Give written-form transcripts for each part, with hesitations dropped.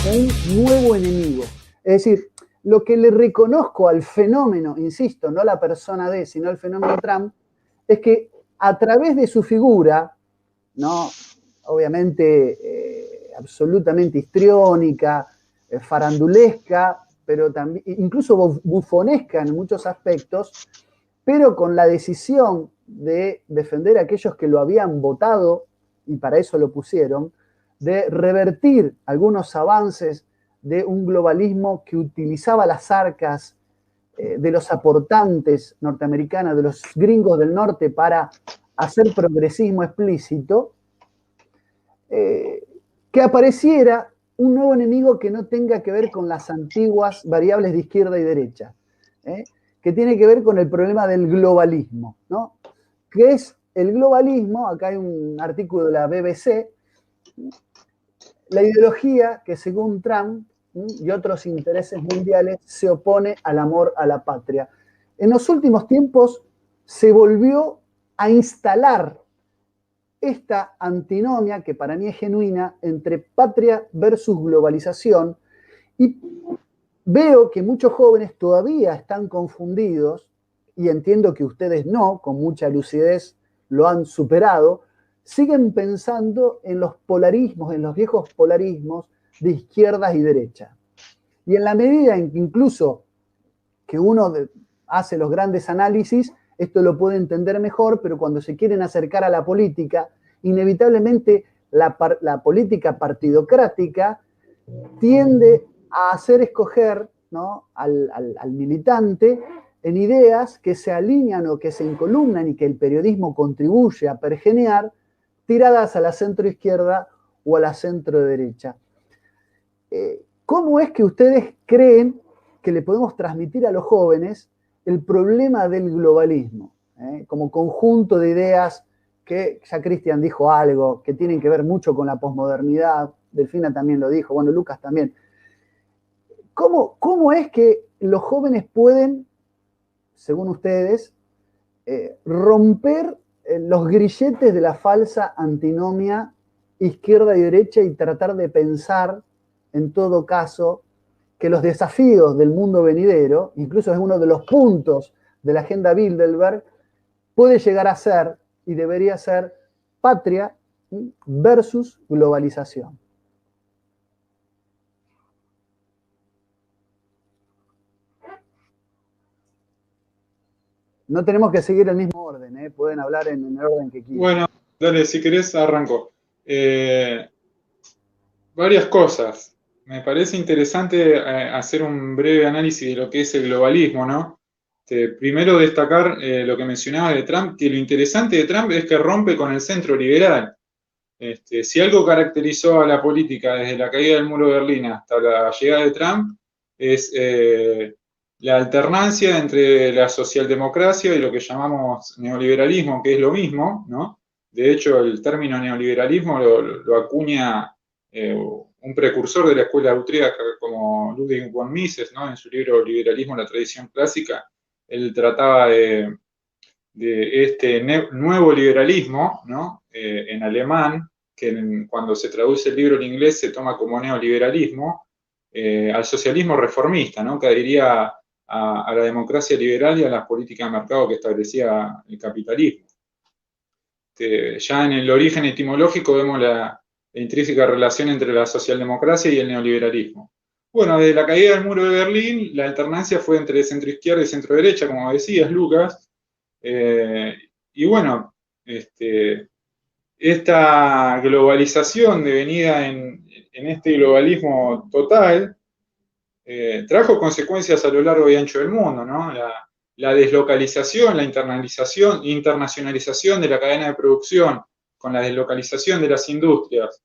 un nuevo enemigo. Es decir, lo que le reconozco al fenómeno, insisto, no la persona de, sino el fenómeno Trump, es que a través de su figura, ¿no? Obviamente absolutamente histriónica, farandulesca, pero también incluso bufonesca en muchos aspectos, pero con la decisión de defender a aquellos que lo habían votado, y para eso lo pusieron, de revertir algunos avances de un globalismo que utilizaba las arcas de los aportantes norteamericanos, de los gringos del norte, para hacer progresismo explícito, que apareciera un nuevo enemigo que no tenga que ver con las antiguas variables de izquierda y derecha, que tiene que ver con el problema del globalismo, ¿no? ¿Qué es el globalismo? Acá hay un artículo de la BBC, la ideología que según Trump y otros intereses mundiales se opone al amor a la patria. En los últimos tiempos se volvió a instalar esta antinomia, que para mí es genuina, entre patria versus globalización, y veo que muchos jóvenes todavía están confundidos, y entiendo que ustedes no, con mucha lucidez lo han superado, siguen pensando en los polarismos, en los viejos polarismos de izquierdas y derechas. Y en la medida en que incluso que uno hace los grandes análisis, esto lo puede entender mejor, pero cuando se quieren acercar a la política, inevitablemente la política partidocrática tiende a hacer escoger, ¿no?, al militante en ideas que se alinean o que se incolumnan y que el periodismo contribuye a pergenear, tiradas a la centroizquierda o a la centroderecha. ¿Cómo es que ustedes creen que le podemos transmitir a los jóvenes el problema del globalismo, como conjunto de ideas que ya Cristian dijo algo, que tienen que ver mucho con la posmodernidad, Delfina también lo dijo, bueno, Lucas también? ¿Cómo es que los jóvenes pueden, según ustedes, romper los grilletes de la falsa antinomia izquierda y derecha y tratar de pensar, en todo caso, que los desafíos del mundo venidero, incluso es uno de los puntos de la agenda Bilderberg, puede llegar a ser y debería ser patria versus globalización? No tenemos que seguir el mismo orden, pueden hablar en el orden que quieran. Bueno, dale, si querés arranco. Varias cosas. Me parece interesante hacer un breve análisis de lo que es el globalismo, ¿no? Primero destacar lo que mencionaba de Trump, que lo interesante de Trump es que rompe con el centro liberal. Si algo caracterizó a la política desde la caída del muro de Berlín hasta la llegada de Trump, es la alternancia entre la socialdemocracia y lo que llamamos neoliberalismo, que es lo mismo, ¿no? De hecho, el término neoliberalismo lo acuña un precursor de la escuela austríaca como Ludwig von Mises, ¿no? En su libro Liberalismo, la tradición clásica, él trataba de este nuevo liberalismo, ¿no? En alemán, que cuando se traduce el libro en inglés se toma como neoliberalismo, al socialismo reformista, ¿no? Que adhería a la democracia liberal y a las políticas de mercado que establecía el capitalismo. Ya en el origen etimológico vemos la intrínseca relación entre la socialdemocracia y el neoliberalismo. Bueno, desde la caída del muro de Berlín, la alternancia fue entre centroizquierda y centroderecha, como decías, Lucas. Y bueno, esta globalización devenida en este globalismo total trajo consecuencias a lo largo y ancho del mundo, ¿no? La deslocalización, la internacionalización de la cadena de producción, con la deslocalización de las industrias,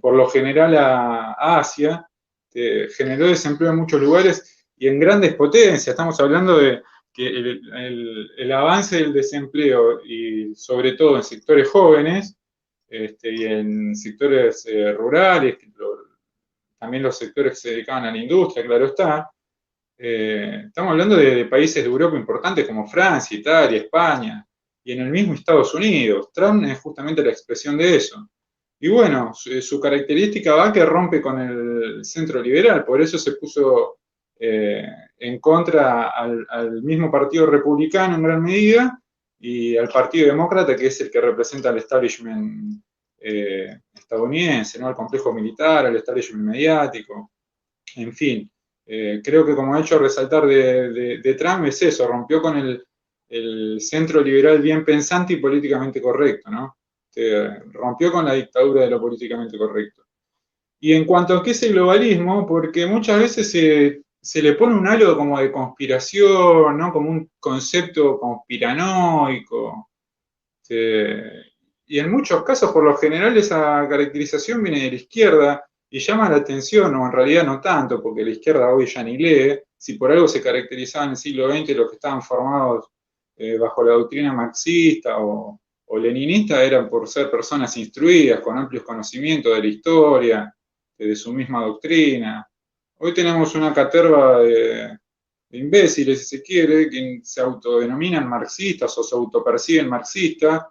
por lo general a Asia, generó desempleo en muchos lugares y en grandes potencias. Estamos hablando de que el avance del desempleo, y sobre todo en sectores jóvenes y en sectores rurales, también los sectores que se dedicaban a la industria, claro está. Estamos hablando de países de Europa importantes como Francia, Italia, España y en el mismo Estados Unidos. Trump es justamente la expresión de eso. Y bueno, su característica va que rompe con el centro liberal, por eso se puso en contra al mismo partido republicano en gran medida y al partido demócrata, que es el que representa al establishment estadounidense, ¿no? Al complejo militar, al establishment mediático, en fin. Creo que como ha hecho resaltar de Trump es eso, rompió con el centro liberal bien pensante y políticamente correcto, ¿no? Rompió con la dictadura de lo políticamente correcto. Y en cuanto a qué es el globalismo, porque muchas veces se le pone un halo como de conspiración, ¿no? Como un concepto conspiranoico. Y en muchos casos, por lo general, esa caracterización viene de la izquierda y llama la atención, o en realidad no tanto, porque la izquierda hoy ya ni lee. Si por algo se caracterizaba en el siglo XX los que estaban formados bajo la doctrina marxista o leninista eran por ser personas instruidas, con amplios conocimientos de la historia, de su misma doctrina. Hoy tenemos una caterva de imbéciles, si se quiere, que se autodenominan marxistas o se autoperciben marxistas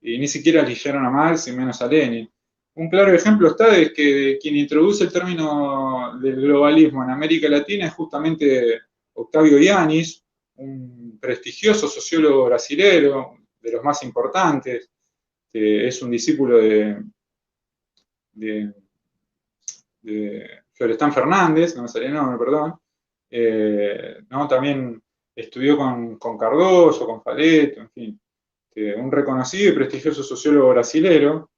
y ni siquiera leyeron a Marx y menos a Lenin. Un claro ejemplo está de que quien introduce el término del globalismo en América Latina es justamente Octavio Yanis, un prestigioso sociólogo brasilero, de los más importantes, que es un discípulo de, de Florestan Fernández, no me salía el nombre, perdón, ¿no? También estudió con Cardoso, con Faleto, en fin, un reconocido y prestigioso sociólogo brasilero,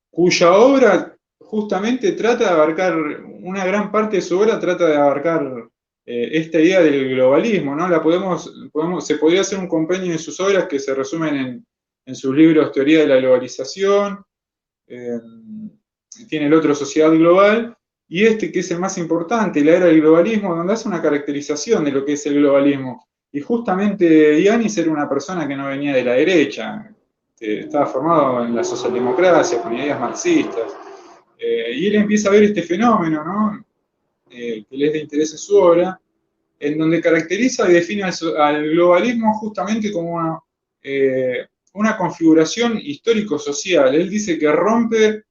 cuya obra justamente trata de abarcar, una gran parte de su obra trata de abarcar esta idea del globalismo, ¿no? Se podría hacer un compendio de sus obras que se resumen en sus libros Teoría de la Globalización, tiene el otro Sociedad Global, y este que es el más importante, la era del globalismo, donde hace una caracterización de lo que es el globalismo. Y justamente Yanis era una persona que no venía de la derecha, estaba formado en la socialdemocracia, con ideas marxistas, y él empieza a ver este fenómeno, ¿no? Que le es de interés en su obra, en donde caracteriza y define al globalismo justamente como una configuración histórico-social. Él dice que rompe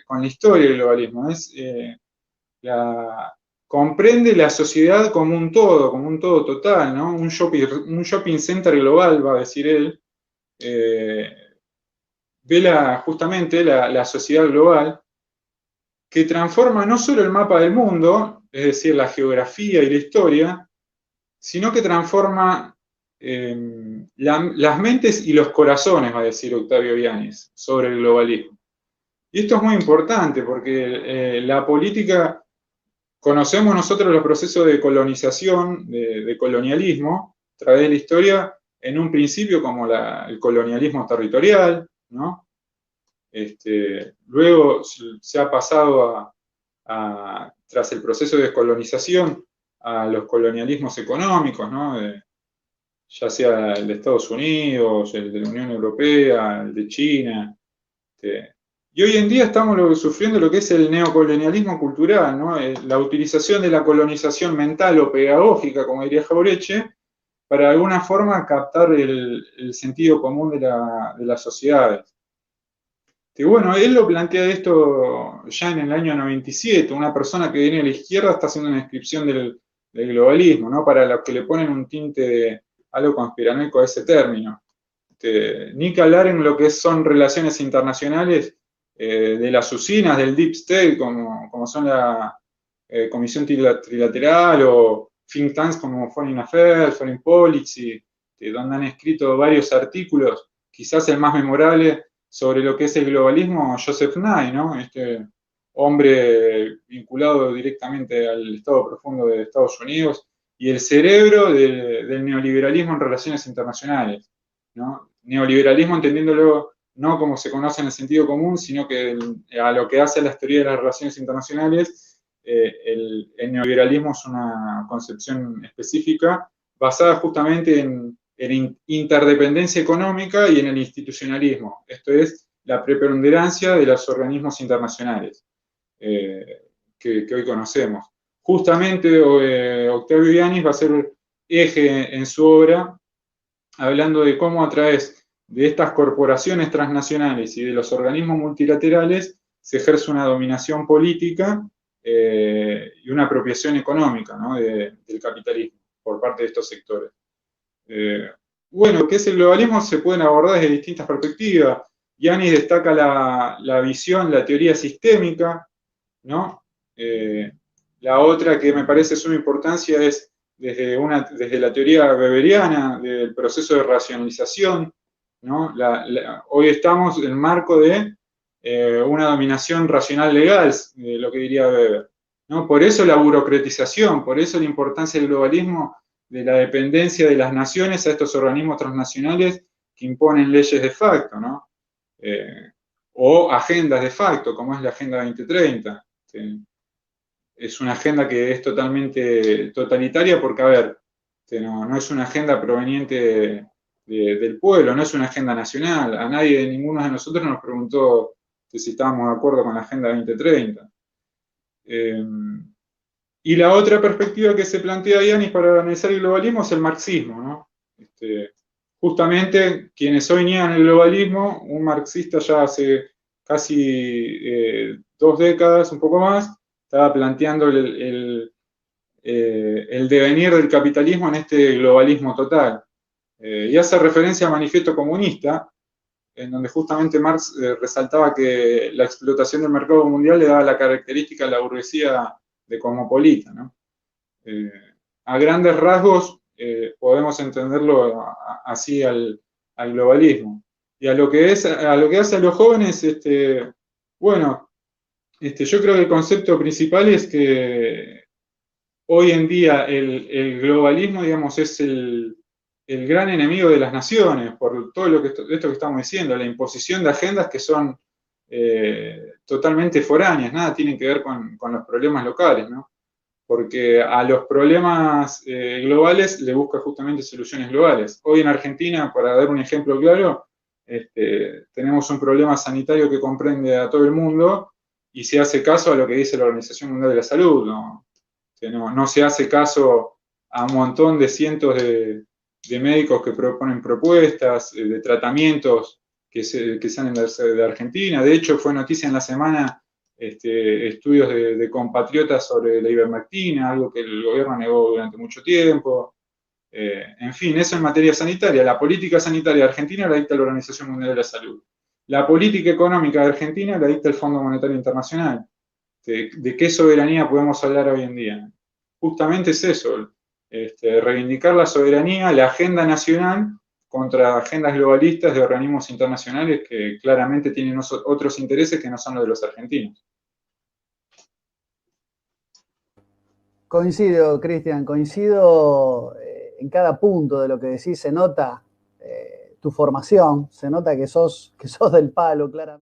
con la historia del globalismo, comprende la sociedad como un todo total, ¿no? Un shopping center global, va a decir él, ve justamente la sociedad global, que transforma no solo el mapa del mundo, es decir, la geografía y la historia, sino que transforma las mentes y los corazones, va a decir Octavio Yanis, sobre el globalismo. Y esto es muy importante porque la política, conocemos nosotros los procesos de colonización, de colonialismo, a través de la historia, en un principio como el colonialismo territorial, ¿no? Luego se ha pasado tras el proceso de descolonización, a los colonialismos económicos, ¿no? Ya sea el de Estados Unidos, el de la Unión Europea, el de China. Y hoy en día estamos sufriendo lo que es el neocolonialismo cultural, ¿no? La utilización de la colonización mental o pedagógica, como diría Jaureche, para de alguna forma captar el sentido común de las sociedades. Que bueno, él lo plantea esto ya en el año 97, una persona que viene de la izquierda está haciendo una descripción del globalismo, ¿no? Para los que le ponen un tinte de algo conspiranoico a ese término. Ni que hablar en lo que son relaciones internacionales de las usinas del Deep State, como son la Comisión Trilateral o think tanks como Foreign Affairs, Foreign Policy, donde han escrito varios artículos, quizás el más memorable sobre lo que es el globalismo, Joseph Nye, ¿no? Este hombre vinculado directamente al Estado profundo de Estados Unidos y el cerebro del neoliberalismo en relaciones internacionales, ¿no? Neoliberalismo entendiéndolo no como se conoce en el sentido común, sino que a lo que hace la teoría de las relaciones internacionales, el neoliberalismo es una concepción específica basada justamente en interdependencia económica y en el institucionalismo. Esto es la preponderancia de los organismos internacionales que hoy conocemos. Justamente Octavio Yanis va a ser eje en su obra, hablando de cómo a través de estas corporaciones transnacionales y de los organismos multilaterales se ejerce una dominación política y una apropiación económica, ¿no?, del capitalismo por parte de estos sectores. Bueno, ¿qué es el globalismo? Se pueden abordar desde distintas perspectivas. Yanis destaca la visión, la teoría sistémica, ¿no? La otra que me parece de suma importancia es desde la teoría weberiana, del proceso de racionalización, ¿no? Hoy estamos en el marco de una dominación racional legal, lo que diría Weber, ¿no? Por eso la burocratización, por eso la importancia del globalismo, de la dependencia de las naciones a estos organismos transnacionales que imponen leyes de facto, ¿no? O agendas de facto, como es la Agenda 2030. ¿Sí? Es una agenda que es totalmente totalitaria porque, a ver, no es una agenda proveniente del pueblo, no es una agenda nacional. A nadie, ninguno de nosotros nos preguntó si estábamos de acuerdo con la Agenda 2030. Y la otra perspectiva que se plantea Yanis para analizar el globalismo es el marxismo, ¿no? Justamente quienes hoy niegan el globalismo, un marxista ya hace casi 2 décadas, un poco más, estaba planteando el devenir del capitalismo en este globalismo total. Y hace referencia al Manifiesto Comunista, en donde justamente Marx resaltaba que la explotación del mercado mundial le daba la característica a la burguesía de cosmopolita, ¿no? A grandes rasgos podemos entenderlo así al globalismo. Y a lo que hace a los jóvenes, bueno, yo creo que el concepto principal es que hoy en día el globalismo, digamos, es el gran enemigo de las naciones, por todo esto que estamos diciendo, la imposición de agendas que son totalmente foráneas, nada tienen que ver con los problemas locales, ¿no? Porque a los problemas globales le busca justamente soluciones globales. Hoy en Argentina, para dar un ejemplo claro, tenemos un problema sanitario que comprende a todo el mundo y se hace caso a lo que dice la Organización Mundial de la Salud, ¿no? No se hace caso a un montón de cientos de médicos que proponen propuestas, de tratamientos que salen de Argentina. De hecho, fue noticia en la semana estudios de compatriotas sobre la ivermectina, algo que el gobierno negó durante mucho tiempo. En fin, eso en materia sanitaria. La política sanitaria de Argentina la dicta la Organización Mundial de la Salud. La política económica de Argentina la dicta el Fondo Monetario Internacional. ¿De qué soberanía podemos hablar hoy en día? Justamente es eso, reivindicar la soberanía, la agenda nacional contra agendas globalistas de organismos internacionales que claramente tienen otros intereses que no son los de los argentinos. Coincido, Cristian, coincido en cada punto de lo que decís. Se nota tu formación, se nota que sos del palo, claramente.